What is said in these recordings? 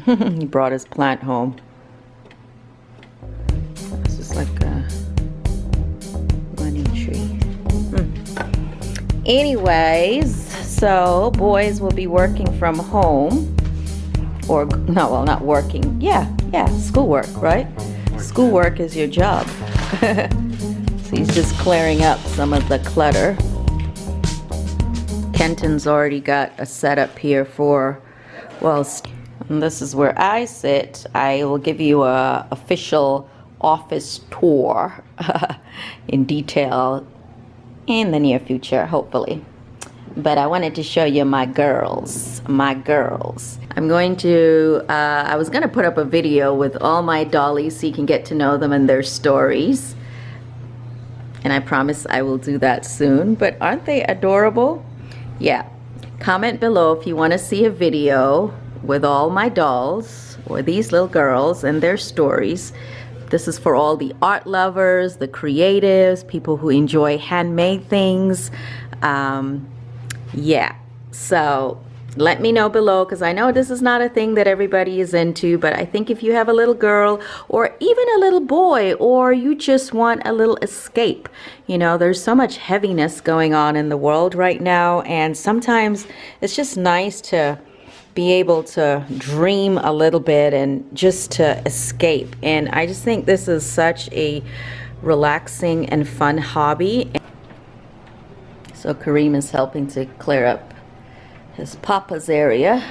He brought his plant home. This is like a money tree. Anyways, so boys will be working from home. Or, no, well, not working. Yeah, schoolwork, right? Schoolwork is your job. So he's just clearing up some of the clutter. Kenton's already got a setup here for, well, and this is where I sit. I will give you a official office tour in detail in the near future, hopefully. But I wanted to show you my girls. I'm going to, I was going to put up a video with all my dollies so you can get to know them and their stories. And I promise I will do that soon. But aren't they adorable? Yeah. Comment below if you want to see a video with all my dolls or these little girls and their stories. This is for all the art lovers, the creatives, people who enjoy handmade things. Yeah, so let me know below, because I know this is not a thing that everybody is into, but I think if you have a little girl or even a little boy, or you just want a little escape, you know, there's so much heaviness going on in the world right now, and sometimes it's just nice to be able to dream a little bit and just to escape. And I just think this is such a relaxing and fun hobby. So Kareem is helping to clear up his papa's area,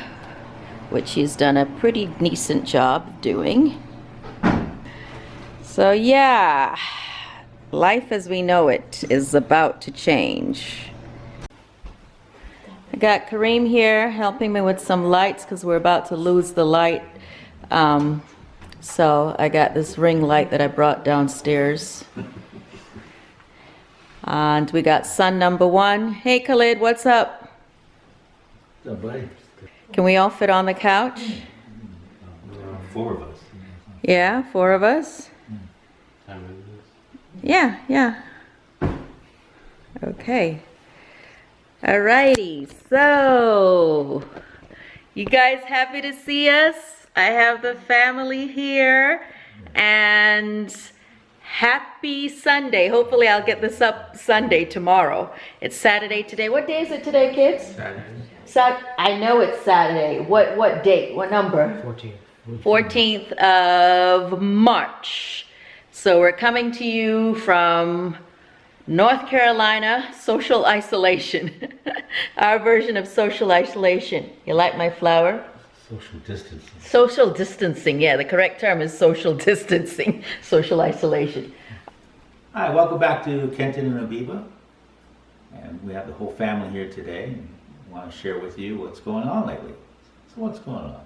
which he's done a pretty decent job doing. So yeah, life as we know it is about to change. I got Kareem here helping me with some lights because we're about to lose the light. So I got this ring light that I brought downstairs. And we got son number one. Hey Khalid, what's up? Can we all fit on the couch? 4 of us. Yeah, 4 of us. Yeah. Okay. Alrighty, so you guys happy to see us? I have the family here, and happy Sunday. Hopefully I'll get this up Sunday tomorrow. It's Saturday today. What day is it today, kids? Saturday. I know it's Saturday. What date? What number? 14th. 14th of March. So we're coming to you from North Carolina, social isolation. Our version of social isolation. You like my flower? Social distancing. Social distancing, yeah, the correct term is social distancing, social isolation. Hi, welcome back to Kenton and Habiba. And we have the whole family here today. And want to share with you what's going on lately. So what's going on?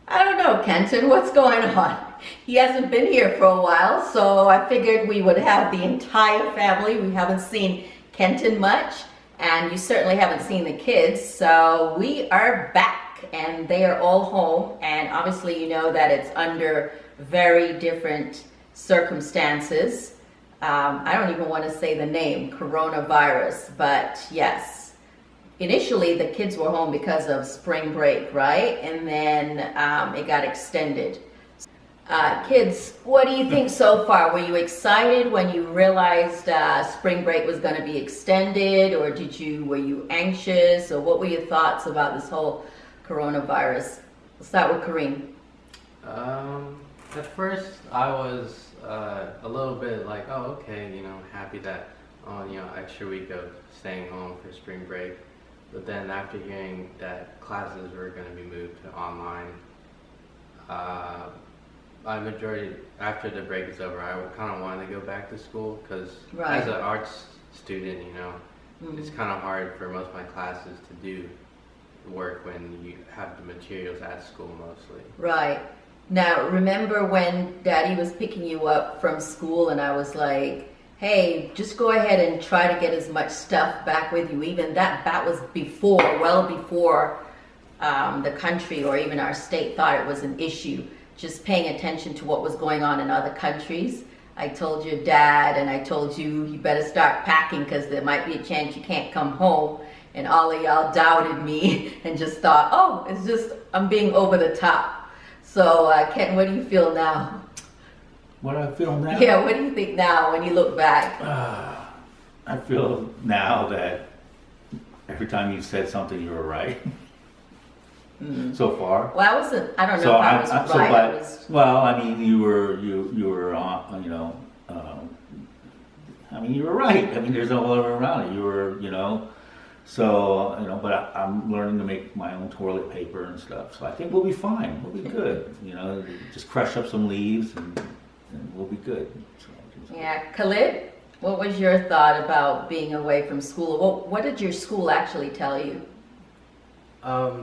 I don't know, Kenton, what's going on? He hasn't been here for a while, so I figured we would have the entire family. We haven't seen Kenton much, and you certainly haven't seen the kids, so we are back. And they are all home, and obviously you know that it's under very different circumstances. I don't even want to say the name, coronavirus, but yes. Initially the kids were home because of spring break, right? And then it got extended. Kids, what do you think so far? Were you excited when you realized spring break was going to be extended, or were you anxious, or what were your thoughts about this whole coronavirus? Let's start with Kareem. At first I was a little bit like, oh, okay, you know, happy that extra week of staying home for spring break. But then after hearing that classes were going to be moved to online, after the break is over, I kind of want to go back to school, because as an arts student, you know, it's kind of hard for most of my classes to do work when you have the materials at school mostly. Right. Now, remember when Daddy was picking you up from school and I was like, hey, just go ahead and try to get as much stuff back with you. Even that was before, well before the country or even our state thought it was an issue. Just paying attention to what was going on in other countries. I told your dad and I told you better start packing because there might be a chance you can't come home. And all of y'all doubted me and just thought, oh, it's just, I'm being over the top. So, Ken, what do you feel now? What do I feel now? Yeah, what do you think now when you look back? I feel now that every time you said something, you were right. So far. Well, I wasn't, I don't know So if I was I- right. so, I but, was, well, I mean, you were on, you know, I mean, you were right. I mean, there's no other way around it. You were, you know, so, you know, but I'm learning to make my own toilet paper and stuff. So I think we'll be fine. We'll be good. You know, just crush up some leaves and we'll be good. So, yeah, Khalid, what was your thought about being away from school? What did your school actually tell you?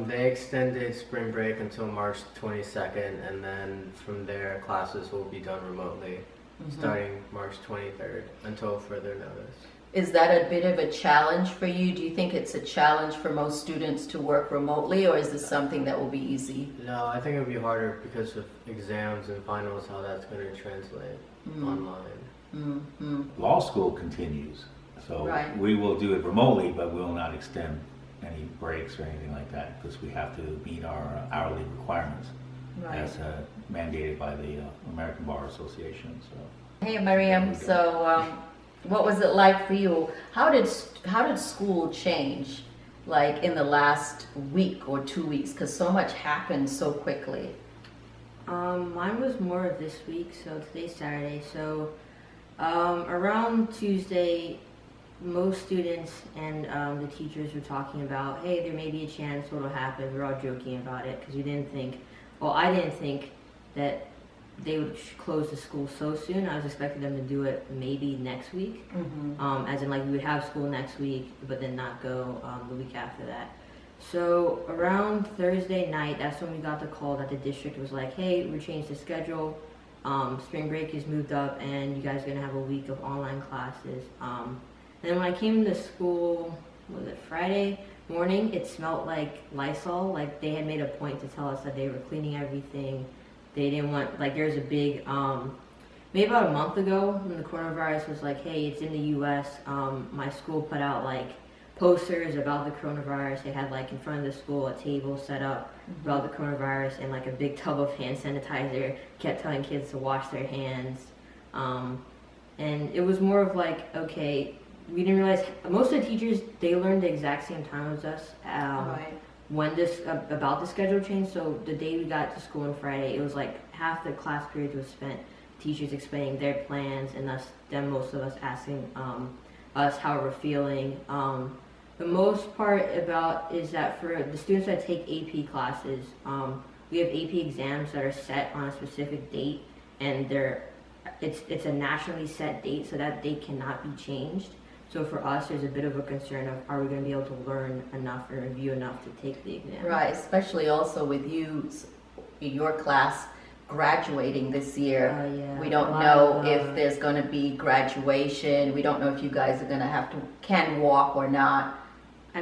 They extended spring break until March 22nd, and then from there, classes will be done remotely starting March 23rd until further notice. Is that a bit of a challenge for you? Do you think it's a challenge for most students to work remotely, or is this something that will be easy? No, I think it would be harder because of exams and finals, how that's going to translate online. Mm-hmm. law school continues. So Right. we will do it remotely, but we will not extend any breaks or anything like that because we have to meet our hourly requirements Right. as mandated by the American Bar Association. So Hey, Mariam. So, what was it like for you? How did school change, like in the last week or 2 weeks? Because so much happened so quickly. Mine was more of this week, so today's Saturday. So around Tuesday, most students and the teachers were talking about, hey, there may be a chance what'll happen. We're all joking about it because we didn't think, well, I didn't think that they would close the school so soon. I was expecting them to do it maybe next week, as in like we would have school next week, but then not go the week after that. So around Thursday night, that's when we got the call that the district was like, hey, we changed the schedule. Spring break is moved up and you guys are gonna have a week of online classes. And then when I came to school, was it Friday morning, it smelled like Lysol. Like they had made a point to tell us that they were cleaning everything. They didn't want, like there's a big, maybe about a month ago when the coronavirus was like, hey, it's in the US, my school put out like posters about the coronavirus. They had like in front of the school a table set up about the coronavirus and like a big tub of hand sanitizer, kept telling kids to wash their hands. And it was more of like, okay, we didn't realize, most of the teachers, they learned the exact same time as us. Right. When this about the schedule change. So the day we got to school on Friday, it was like half the class period was spent teachers explaining their plans and most of us asking us how we're feeling. The most part about is that for the students that take AP classes, we have AP exams that are set on a specific date, and it's a nationally set date, so that date cannot be changed. So for us, there's a bit of a concern of, are we going to be able to learn enough or review enough to take the exam? Right, especially also with your class graduating this year. Yeah. We don't know if there's going to be graduation. We don't know if you guys are going to can walk or not.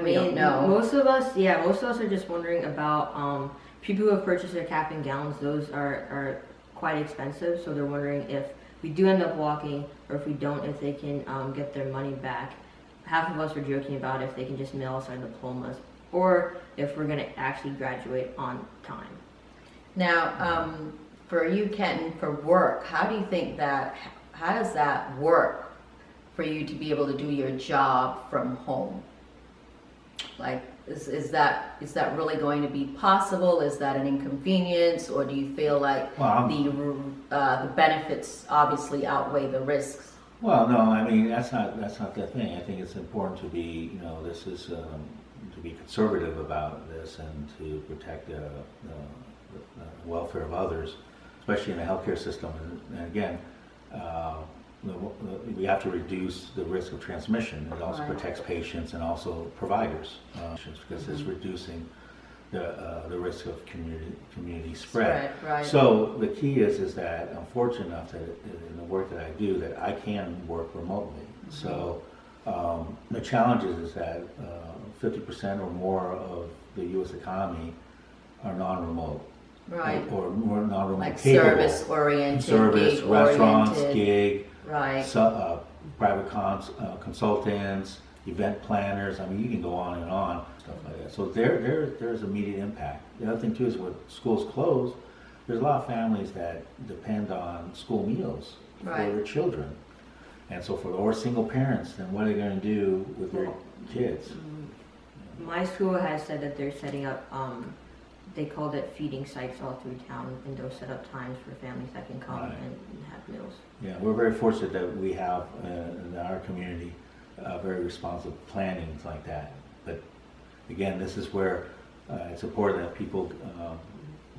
We don't know. Most of us are just wondering about people who have purchased their cap and gowns. Those are quite expensive, so they're wondering if we do end up walking, or if we don't, if they can get their money back. Half of us were joking about if they can just mail us our diplomas, or if we're going to actually graduate on time. Now, for you, Kenton, for work, how does that work for you to be able to do your job from home? Like, is that really going to be possible? Is that an inconvenience, or do you feel like the benefits obviously outweigh the risks? well, no, I mean that's not the thing. I think it's important to be, you know, this is to be conservative about this and to protect the welfare of others, especially in the healthcare system. And again, we have to reduce the risk of transmission. It also protects patients and also providers, because it's reducing the risk of community spread. Right. So the key is that I'm fortunate enough that in the work that I do that I can work remotely. So the challenge is that 50% or more of the U.S. economy are non-remote. Right. Or more non-remote Like capable. service-oriented, Service, restaurants, gig-oriented. gig, Right. private consultants, event planners. I mean, you can go on and on, stuff like that. So there's immediate impact. The other thing too is when schools close, there's a lot of families that depend on school meals for Right. their children. And so or single parents, then what are they gonna do with their kids? My school has said that they're setting up, they called it feeding sites all through town, and they'll set up times for families that can come Right. and have meals. Yeah, we're very fortunate that we have in our community very responsive plannings like that. But again, this is where it's important that people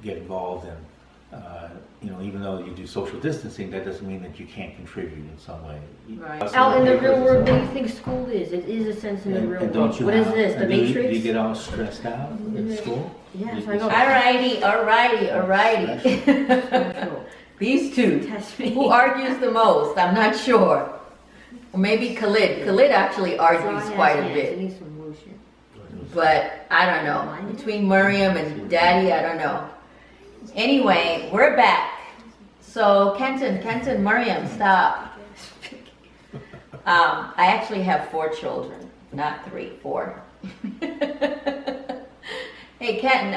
get involved and even though you do social distancing, that doesn't mean that you can't contribute in some way. Right. Out in the real world, what do you think school is? It is a sense in the real And world. don't you What is have- this, the and do Matrix? you get all stressed out in school? Yes, I know. Alrighty. Social. These two. Test me. Who argues the most? I'm not sure. Or maybe Khalid. Khalid actually argues Dry quite ass a hands. bit. It needs some motion. But I don't know. Between Miriam and Daddy, I don't know. Anyway, we're back. So Kenton, Miriam, stop. I actually have 4 children, not 3, 4. Hey Kenton,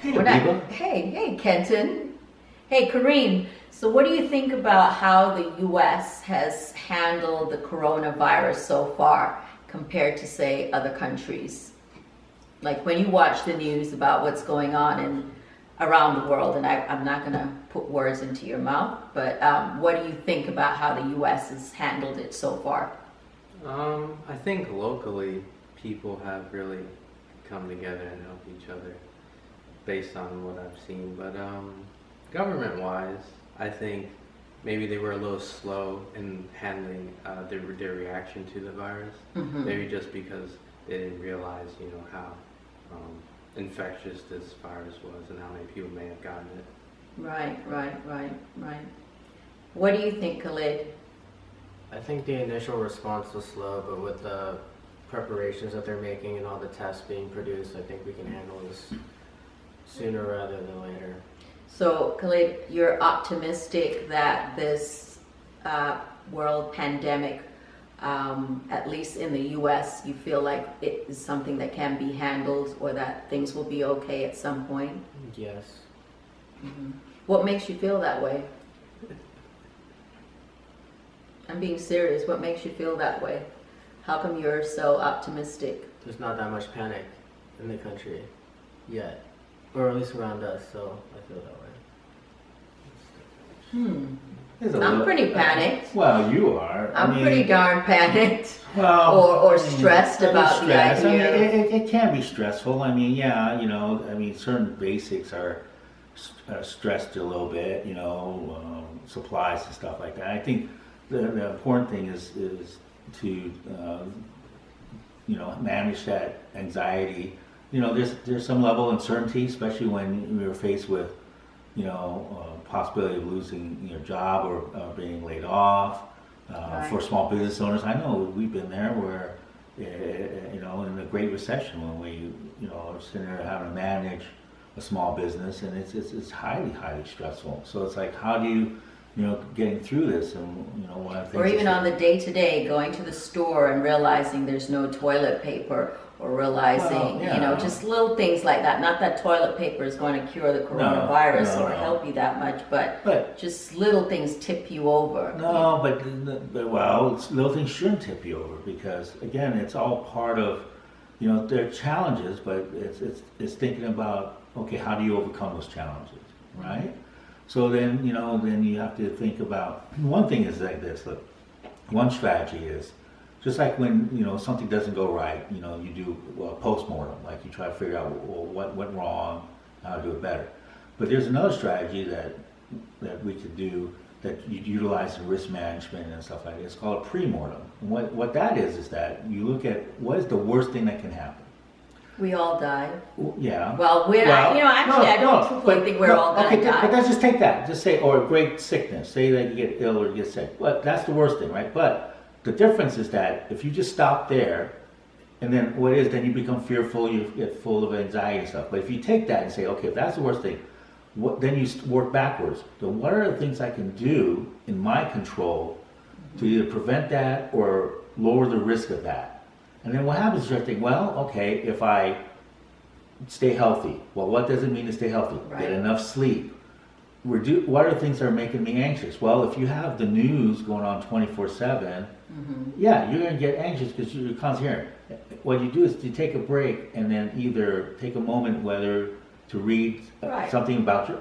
Hey, we're not- Habiba. hey Kenton. Hey Kareem. So what do you think about how the U.S. has handled the coronavirus so far compared to say other countries? Like when you watch the news about what's going on around the world, and I'm not going to put words into your mouth, but what do you think about how the U.S. has handled it so far? I think locally people have really come together and helped each other based on what I've seen. But government-wise, I think maybe they were a little slow in handling their reaction to the virus. Mhm. Maybe just because they didn't realize, how infectious this virus was and how many people may have gotten it. Right. What do you think, Khalid? I think the initial response was slow, but with the preparations that they're making and all the tests being produced, I think we can handle this sooner rather than later. So, Khalid, you're optimistic that this world pandemic, at least in the U.S., you feel like it is something that can be handled or that things will be okay at some point? Yes. What makes you feel that way? I'm being serious. What makes you feel that way? How come you're so optimistic? There's not that much panic in the country yet, or at least around us, so I feel that way. There's a I'm little- pretty panicked. Well, you are. I I'm mean, pretty darn panicked. Well, or stressed about the stress. idea. I mean, it can be stressful. I mean, yeah, certain basics are stressed a little bit, supplies and stuff like that. I think the important thing is to, manage that anxiety. There's some level of uncertainty, especially when you're faced with, possibility of losing your job or being laid off. Right. For small business owners, I know we've been there where, in the Great Recession when we, are sitting there having to manage a small business, and it's highly stressful. So it's like, how do you, getting through this, and one of the things. Or even on the day-to-day, going to the store and realizing there's no toilet paper, or realizing, Well, yeah. just little things like that. Not that toilet paper is going to cure the coronavirus no, or no. help you that much, but But just little things tip you over. no, but little things shouldn't tip you over, because again, it's all part of, there are challenges, but it's thinking about, okay, how do you overcome those challenges, right? So then, then you have to think about, one thing is like this, look, one strategy is, just like when, something doesn't go right, you do a post-mortem, like you try to figure out, well, what went wrong, how to do it better. But there's another strategy that we could do that you utilize in risk management and stuff like that. It's called a pre-mortem. And what that is that you look at what is the worst thing that can happen. We all die. Yeah. Well, I don't truthfully think we're all gonna die. But let's just take that. Just say, or a great sickness. Say that you get ill or you get sick. But that's the worst thing, right? But the difference is that if you just stop there, and then then you become fearful, you get full of anxiety and stuff. But if you take that and say, okay, if that's the worst thing, then you work backwards. So what are the things I can do in my control to either prevent that or lower the risk of that? And then what happens is you think, well, okay, if I stay healthy, well, what does it mean to stay healthy? Right. Get enough sleep, what are the things that are making me anxious? Well, if you have the news going on 24/7, yeah, you're gonna get anxious because you're constantly hearing. What you do is you take a break and then either take a moment, whether to read Right. something about your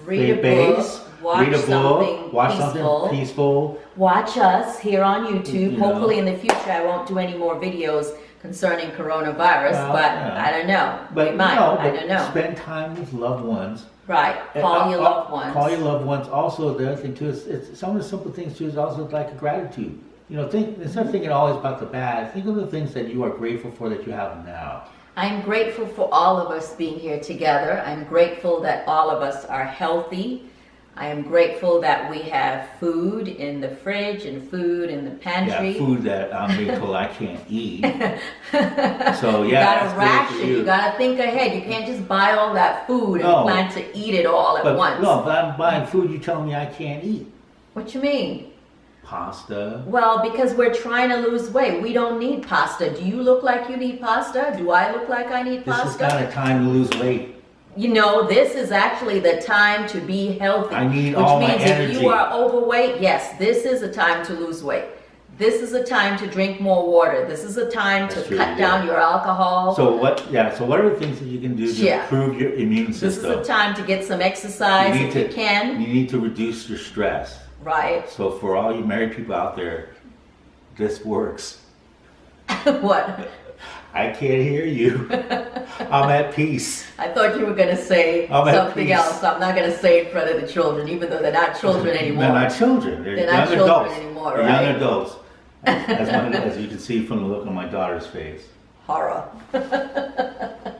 Read a base, book, watch read a something book, watch peaceful. something peaceful. Watch us here on YouTube. You know. Hopefully in the future I won't do any more videos concerning coronavirus, Well, but yeah. I don't know. But we might. no, I but don't know. spend time with loved ones. Right. Call your loved ones. Call your loved ones. Also, the other thing too is it's some of the simple things too is also like a gratitude. You know, instead of thinking always about the bad, think of the things that you are grateful for that you have now. I'm grateful for all of us being here together. I'm grateful that all of us are healthy. I am grateful that we have food in the fridge and food in the pantry. Yeah, food that I'm being told I can't eat. So You yeah, gotta that's great for ration. You gotta think ahead. You can't just buy all that food and No. plan to eat it all at once. No, but I'm buying food you tell me I can't eat. What you mean? Pasta. Well, because we're trying to lose weight. We don't need pasta. Do you look like you need pasta? Do I look like I need This is pasta? not a time to lose weight. You know, this is actually the time to be healthy. I need which all my means energy. if you are overweight, yes, this is a time to lose weight. This is a time to drink more water. This is a time That's to true, cut yeah. down your alcohol. So what? Yeah. So what are the things that you can do to Yeah. improve your immune this is system? a time to get some exercise You need if you to- can. You need to reduce your stress. Right. So for all you married people out there, this works. What? I can't hear you. I'm at peace. I thought you were going to say I'm at something peace. else. I'm not going to say it in front of the children, even though they're not children anymore. They're not children. They're They're not young children adults. anymore, They're right? young adults. As you can see from the look on my daughter's face. Horror. I'm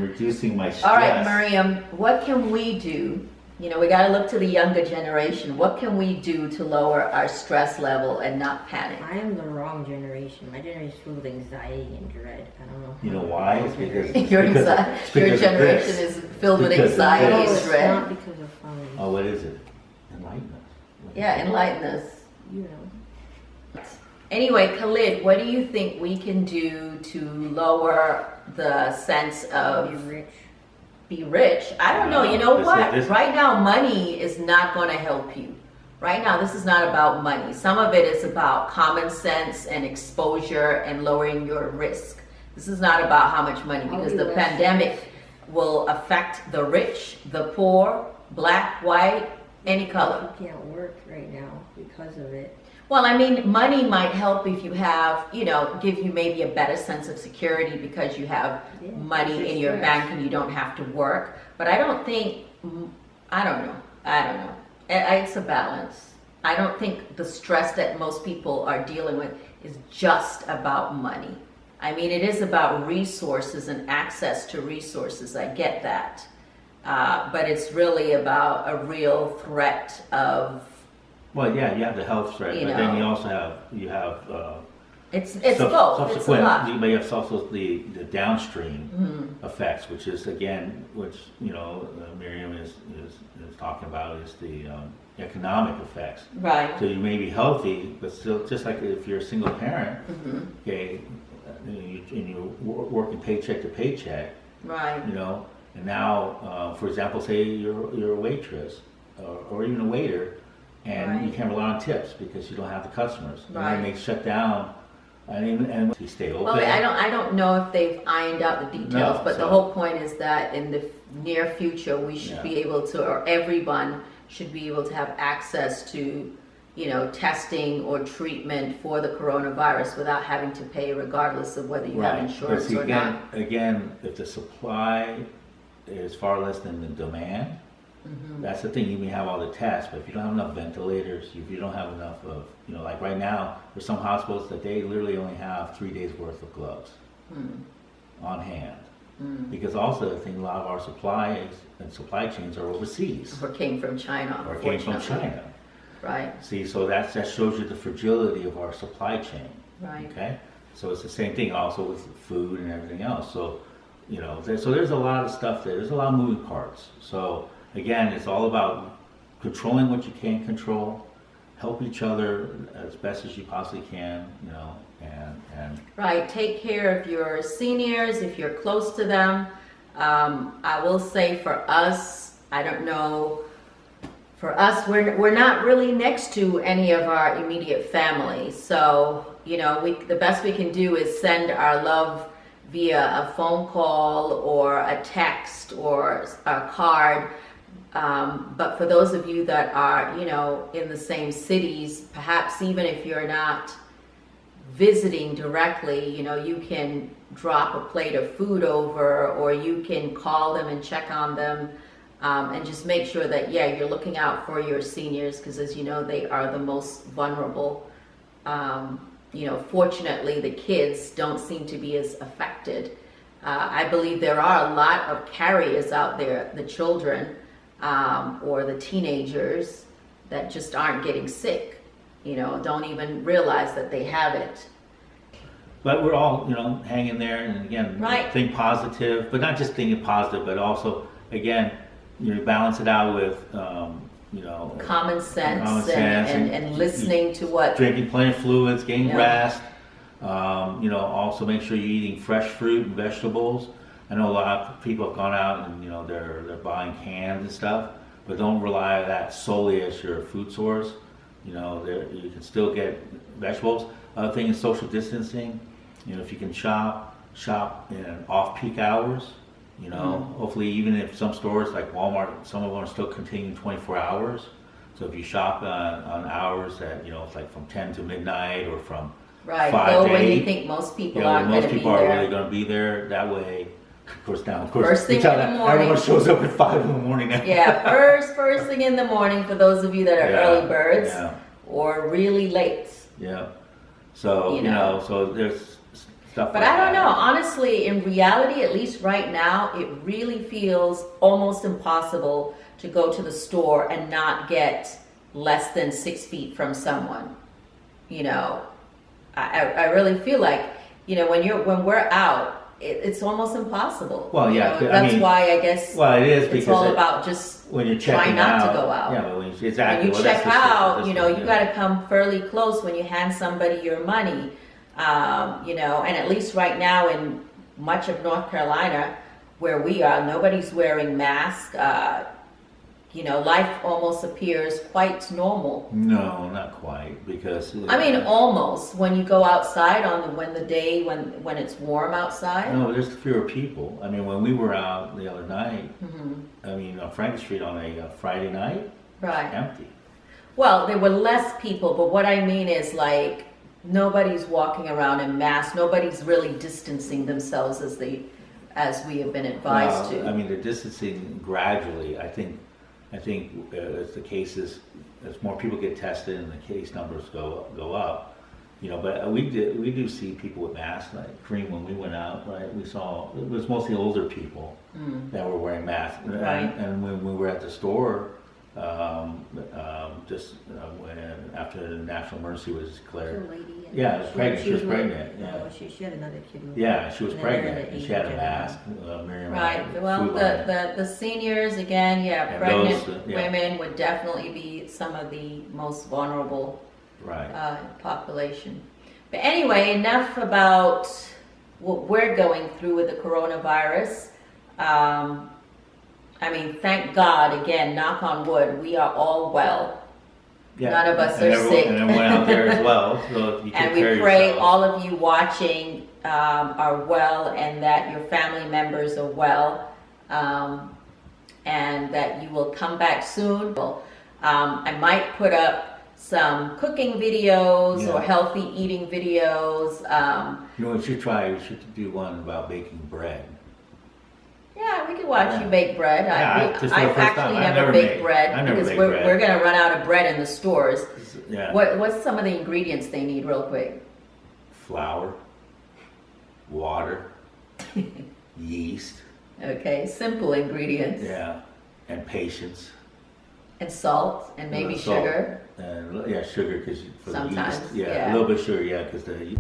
reducing my stress. All right, Miriam, what can we do? You know, we got to look to the younger generation. What can we do to lower our stress level and not panic? I am the wrong generation. My generation is filled with anxiety and dread. I don't know. You know why? It's because Your, it's because anxi- your of generation this. is filled with Because of anxiety No, this. and it's dread. not because of fun. Oh, what is it? Enlighten us. Yeah, enlighten us. You know. Anyway, Khalid, what do you think we can do to lower the sense Be of rich. be rich? I don't know. You know This- what? this- Right now, money is not going to help you. Right now, this is not about money. Some of it is about common sense and exposure and lowering your risk. This is not about how much money, I'll because be the less pandemic will affect the rich, the poor, black, white, any color. You can't work right now because of it. Well, I mean, money might help if you have, you know, give you maybe a better sense of security because you have Yeah, money it's in your stress. bank and you don't have to work. But I don't think, I don't know. It's a balance. I don't think the stress that most people are dealing with is just about money. I mean, it is about resources and access to resources. I get that. But it's really about a real threat of, Well, yeah, you have the health threat, You but then know. you also have it's both. It's a lot. subsequent. But you have also the downstream Mhm. effects, which is again, which you know, Miriam is talking about is the economic effects. Right. So you may be healthy, but still, just like if you're a single parent, Mhm. okay, and you're working paycheck to paycheck, Right. you know, and now, for example, say you're a waitress or even a waiter, and you Right. can't rely on tips because you don't have the customers. And Right. then they shut down, and you stay open. Well, I don't know if they've ironed out the details, No, but the so- whole point is that in the near future, we should Yeah. be able to, or everyone should be able to have access to, you know, testing or treatment for the coronavirus without having to pay, regardless of whether you have Right. But insurance see, or not. again, if the supply is far less than the demand, Mhm. that's the thing. You may have all the tests, but if you don't have enough ventilators, if you don't have enough of, you know, like right now, there's some hospitals that they literally only have 3 days worth of gloves Mm. on hand. Mm. Because also, I think a lot of our supplies and supply chains are overseas Or came from China, or came from unfortunately. China. Right. See, so that shows you the fragility of our supply chain. Right. Okay, so it's the same thing also with food and everything else. So, you know, so there's a lot of stuff there. There's a lot of moving parts. So again, it's all about controlling what you can control, help each other as best as you possibly can, you know, and Right, take care of your seniors if you're close to them. I will say for us, I don't know for us, we're not really next to any of our immediate family. So, you know, the best we can do is send our love via a phone call or a text or a card. But for those of you that are, you know, in the same cities, perhaps even if you're not visiting directly, you know, you can drop a plate of food over, or you can call them and check on them, and just make sure that, yeah, you're looking out for your seniors, because as you know, they are the most vulnerable. You know, fortunately, the kids don't seem to be as affected. I believe there are a lot of carriers out there, the children, or the teenagers that just aren't getting sick, you know, don't even realize that they have it. But we're all, you know, hanging there, and again, Right. think positive, but not just thinking positive, but also, again, you know, balance it out with, you know, Common sense, Common sense and listening to what, drinking plenty of fluids, getting Yeah. rest. You know, also make sure you're eating fresh fruit and vegetables. I know a lot of people have gone out and, you know, they're buying cans and stuff, but don't rely on that solely as your food source. You know, you can still get vegetables. Other thing is social distancing. You know, if you can shop in off-peak hours. You know, hopefully even if some stores like Walmart, some of them are still continuing 24 hours. So if you shop on hours that, you know, it's like from 10 to midnight or from right, 5 go to when 8. you think most people You know, aren't going most to be people are really there. going to be there that way. Of course, now, of course, First thing you tell in the that morning. everyone shows up at 5 in the morning now. Yeah, first thing in the morning for those of you that are Yeah, early birds, yeah. or really late. Yeah. So, You you know. know, so there's stuff But like I don't that. know, honestly, in reality, at least right now, it really feels almost impossible to go to the store and not get less than 6 feet from someone. You know, I really feel like, you know, when we're out, it's almost impossible. Well, You yeah, know, I that's mean, why I guess Well, it is it's because all about just when you're try checking not out, to go out. Yeah, but when you, exactly. when you well, that's check just- out, that's you know, just- you got to come fairly close when you hand somebody your money. You know, and at least right now in much of North Carolina, where we are, nobody's wearing masks. You know, life almost appears quite normal. No, not quite, because I mean, almost when you go outside when it's warm outside. no, there's fewer people. I mean, when we were out the other night, Hmm. I mean, on Frank Street on a Friday night, Right. empty. Well, there were less people, but what I mean is like nobody's walking around in masks. Nobody's really distancing themselves as we have been advised Well, to. I mean, they're distancing gradually. I think as the cases, as more people get tested and the case numbers go up, you know. But we do see people with masks. Like Kareem, when we went out, right, we saw it was mostly older people that were wearing masks. Right. And when we were at the store, when after the national emergency was declared, yeah, pregnant. She was pregnant. Yeah. She had another kid. Yeah, she was And then they're pregnant, the and she had a age of- mask. Miriam had Right. a Well, food line. the seniors again, yeah, And pregnant those, yeah. women would definitely be some of the most vulnerable Right. population. But anyway, enough about what we're going through with the coronavirus. I mean, thank God again, knock on wood, we are all well. Yeah, None of us and are everyone, sick. And everyone out there as well. So if you take And we care of pray yourselves. all of you watching are well, and that your family members are well, and that you will come back soon. I might put up some cooking videos or Yeah. healthy eating videos. You know, what you should try. You should do one about baking bread. Yeah, we could watch Yeah. you bake bread. Yeah, just for the I've first time. actually I've never never baked made- bread I've never because baked we're bread. going to run out of bread in the stores. Yeah. What's some of the ingredients they need, real quick? Flour, water, yeast. Okay, simple ingredients. Yeah, and patience. And salt and maybe Salt. sugar. And yeah, sugar because for Sometimes, the yeast. Yeah, yeah. a little bit of sugar. Yeah, because the.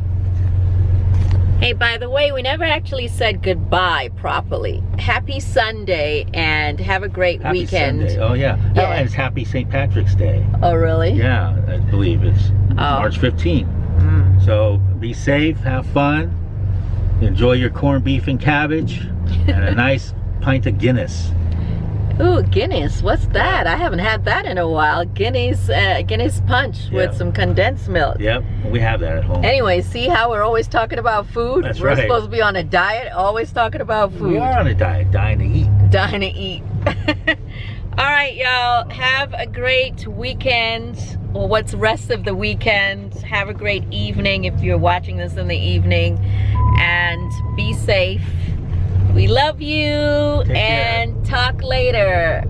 Hey, by the way, we never actually said goodbye properly. Happy Sunday and have a great Happy weekend. Sunday. Oh yeah. Yeah. Oh, and it's Happy St. Patrick's Day. Oh, really? Yeah, I believe it's March 15th. Mm. So be safe, have fun, enjoy your corned beef and cabbage, and a nice pint of Guinness. Ooh, Guinness. What's that? I haven't had that in a while. Guinness punch with Yeah. some condensed milk. Yep, we have that at home. Anyway, see how we're always talking about food? That's We're right. supposed to be on a diet, always talking about food. We are on a diet, dying to eat. Dying to eat. All right, y'all. Have a great weekend, or what's rest of the weekend. Have a great evening if you're watching this in the evening, and be safe. We love you, Take care. and talk later.